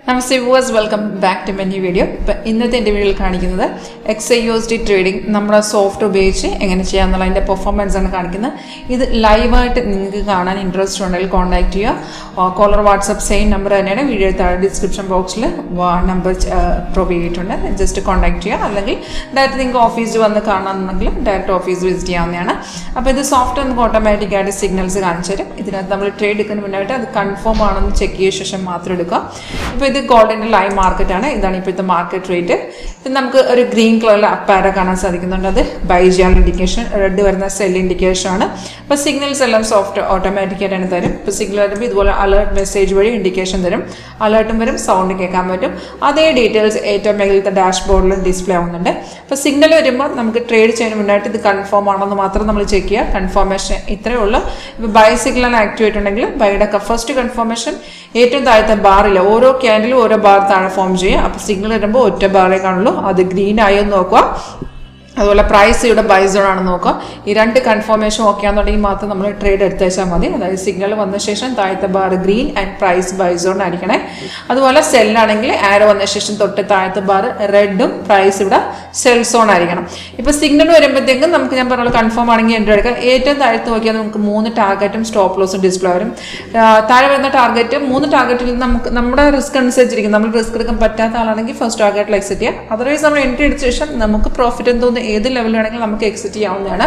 Namaste viewers, welcome back to my new video. ഇപ്പം ഇന്നത്തെ എൻ്റെ വീഡിയോയിൽ കാണിക്കുന്നത് XAUSD ട്രേഡിംഗ് നമ്മുടെ സോഫ്റ്റ് ഉപയോഗിച്ച് എങ്ങനെ ചെയ്യാമെന്നുള്ള അതിൻ്റെ പെർഫോമൻസ് ആണ് കാണിക്കുന്നത്. ഇത് ലൈവായിട്ട് നിങ്ങൾക്ക് കാണാൻ ഇൻട്രസ്റ്റ് ഉണ്ടെങ്കിൽ കോൺടാക്ട് ചെയ്യുക. കോളർ വാട്സപ്പ് സെയിം നമ്പർ തന്നെയാണ്. വീഡിയോ താഴെ ഡിസ്ക്രിപ്ഷൻ ബോക്സിൽ നമ്പർ പ്രൊവൈഡ് ചെയ്തിട്ടുണ്ട്. ജസ്റ്റ് കോൺടാക്ട് ചെയ്യുക. അല്ലെങ്കിൽ ഡയറക്റ്റ് നിങ്ങൾക്ക് ഓഫീസിൽ വന്ന് കാണാമെന്നുണ്ടെങ്കിൽ ഡയറക്റ്റ് ഓഫീസ് വിസിറ്റ് ചെയ്യാവുന്നതാണ്. അപ്പോൾ ഇത് സോഫ്റ്റ് നമുക്ക് ഓട്ടോമാറ്റിക്കായിട്ട് സിഗ്നൽസ് കാണിച്ചു തരും. ഇതിനകത്ത് നമ്മൾ ട്രേഡ് എടുക്കുന്നതിന് മുന്നായിട്ട് അത് കൺഫേം ആണെന്ന് ചെക്ക് ചെയ്ത ശേഷം മാത്രം എടുക്കുക. ഇപ്പോൾ ഇത് ഗോൾഡിൻ്റെ ലൈവ് മാർക്കറ്റാണ്. ഇതാണ് ഇപ്പോഴത്തെ മാർക്കറ്റ് റേറ്റ്. ഇത് നമുക്ക് ഒരു ഗ്രീൻ കളറിൽ അപ്പാര കാണാൻ സാധിക്കുന്നുണ്ട്. അത് ബൈ ചെയ്യാൻ ഇൻഡിക്കേഷൻ, റെഡ് വരുന്ന സെൽ ഇൻഡിക്കേഷൻ ആണ്. അപ്പോൾ സിഗ്നൽസ് എല്ലാം സോഫ്റ്റ് ഓട്ടോമാറ്റിക്കായിട്ടാണ് തരും. ഇപ്പോൾ സിഗ്നൽ വരുമ്പോൾ ഇതുപോലെ അലേർട്ട് മെസ്സേജ് വഴി ഇൻഡിക്കേഷൻ തരും. അലേർട്ടും വരും, സൗണ്ട് കേൾക്കാൻ പറ്റും. അതേ ഡീറ്റെയിൽസ് ഏറ്റവും മേലത്തെ ഡാഷ്ബോർഡിൽ ഡിസ്പ്ലേ ആവുന്നുണ്ട്. അപ്പോൾ സിഗ്നൽ വരുമ്പോൾ നമുക്ക് ട്രേഡ് ചെയ്യുന്നതിന് മുന്നായിട്ട് ഇത് കൺഫേം ആണെന്ന് മാത്രം നമ്മൾ ചെക്ക് ചെയ്യുക. കൺഫർമേഷൻ ഇത്രയേ ഉള്ളൂ. ഇപ്പോൾ ബൈ സിഗ്നൽ ആക്ടിവേറ്റ് ഉണ്ടെങ്കിൽ ബൈയുടെ ഫസ്റ്റ് കൺഫർമേഷൻ ഏറ്റവും താഴത്തെ ബാറില്ല, ഓരോ ക്യാൻഡിലും ഓരോ ബാർ താഴെ ഫോം ചെയ്യുക. അപ്പോൾ സിഗ്നൽ വരുമ്പോൾ ഒറ്റ ബാറേ കാണുള്ളൂ. അത് ഗ്രീൻ ആയോ എന്ന് നോക്കുക. അതുപോലെ പ്രൈസ് ഇവിടെ ബൈ സോൺ ആണെന്ന് നോക്കുക. ഈ രണ്ട് കൺഫർമേഷൻ ഓക്കെ ആണെന്നുണ്ടെങ്കിൽ മാത്രം നമ്മൾ ട്രേഡ് എടുത്തേച്ചാൽ മതി. അതായത് സിഗ്നൽ വന്ന ശേഷം താഴത്തെ bar green and price buy zone ആയിരിക്കണേ. അതുപോലെ സെല്ലാണെങ്കിൽ ആരോ വന്ന ശേഷം തൊട്ട് താഴത്തെ ബാർ റെഡും പ്രൈസ് ഇവിടെ സെൽ സോൺ ആയിരിക്കണം. ഇപ്പോൾ സിഗ്നൽ വരുമ്പോഴത്തേക്കും നമുക്ക് ഞാൻ പറഞ്ഞ കൺഫേം ആണെങ്കിൽ എൻട്രി എടുക്കാം. ഏറ്റവും താഴത്ത് നോക്കിയാൽ നമുക്ക് 3 ടാർഗറ്റും സ്റ്റോപ്പ് ലോസും ഡിസ്പ്ലേ വരും. താഴെ വരുന്ന ടാർഗറ്റ് 3 ടാർഗറ്റിൽ നമുക്ക് നമ്മുടെ റിസ്ക് അനുസരിച്ചിരിക്കും. നമ്മൾ റിസ്ക് എടുക്കാൻ പറ്റാത്ത ആളാണെങ്കിൽ ഫസ്റ്റ് ടാർഗറ്റിൽ എക്സിറ്റ് ചെയ്യാം. അതർവൈസ് നമ്മൾ എൻട്രി എടുത്ത ശേഷം നമുക്ക് പ്രോഫിറ്റ് എന്തോന്ന് ഏത് ലെവലിലാണെങ്കിൽ നമുക്ക് എക്സിറ്റ് ചെയ്യാവുന്നതാണ്.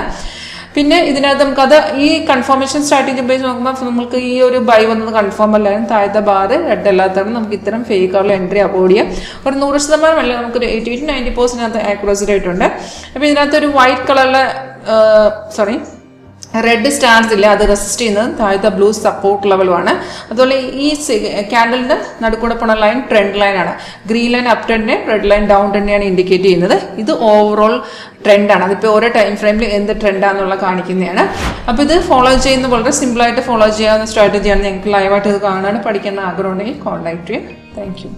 പിന്നെ ഇതിനകത്ത് നമുക്കത് ഈ കൺഫർമേഷൻ സ്ട്രാറ്റജി ഉപയോഗിച്ച് നോക്കുമ്പോൾ നമുക്ക് ഈ ഒരു ബൈ വന്നത് കൺഫേം അല്ലാതെ താഴത്തെ ബാർ റെഡ് അല്ലാത്തതാണ് നമുക്ക് ഇത്തരം ഫേക്ക് ആവുള്ള എൻട്രി അവോയ്ഡ് ചെയ്യാം. ഒരു 100% അല്ല, നമുക്കൊരു 80-90% ആക്യുറസി റേറ്റ് ഉണ്ട്. അപ്പോൾ ഇതിനകത്ത് ഒരു വൈറ്റ് കളറിലെ റെഡ് സ്റ്റാർസ് ഇല്ല, അത് റെസിസ്റ്റ് ചെയ്യുന്നത് താഴത്തെ ബ്ലൂ സപ്പോർട്ട് ലെവലുമാണ്. അതുപോലെ ഈ ക്യാൻഡലിൻ്റെ നടുക്കൂടെ പോണ ലൈൻ ട്രെൻഡ് ലൈനാണ്. ഗ്രീൻ ലൈൻ അപ് ട്രെൻഡിനെ, റെഡ് ലൈൻ ഡൗൺ ട്രെൻഡിനെയാണ് ഇൻഡിക്കേറ്റ് ചെയ്യുന്നത്. ഇത് ഓവറോൾ ട്രെൻഡാണ്. അതിപ്പോൾ ഓരോ ടൈം ഫ്രെയിമിൽ എന്ത് ട്രെൻഡാന്നുള്ള കാണിക്കുന്നതാണ്. അപ്പോൾ ഇത് ഫോളോ ചെയ്യുന്ന വളരെ സിമ്പിളായിട്ട് ഫോളോ ചെയ്യാവുന്ന സ്ട്രാറ്റജിയാണ്. ഞങ്ങൾക്ക് ലൈവായിട്ട് ഇത് കാണാൻ പഠിക്കുന്ന ആഗ്രഹം ഉണ്ടെങ്കിൽ കോൺടാക്ട് ചെയ്യാം. Thank you.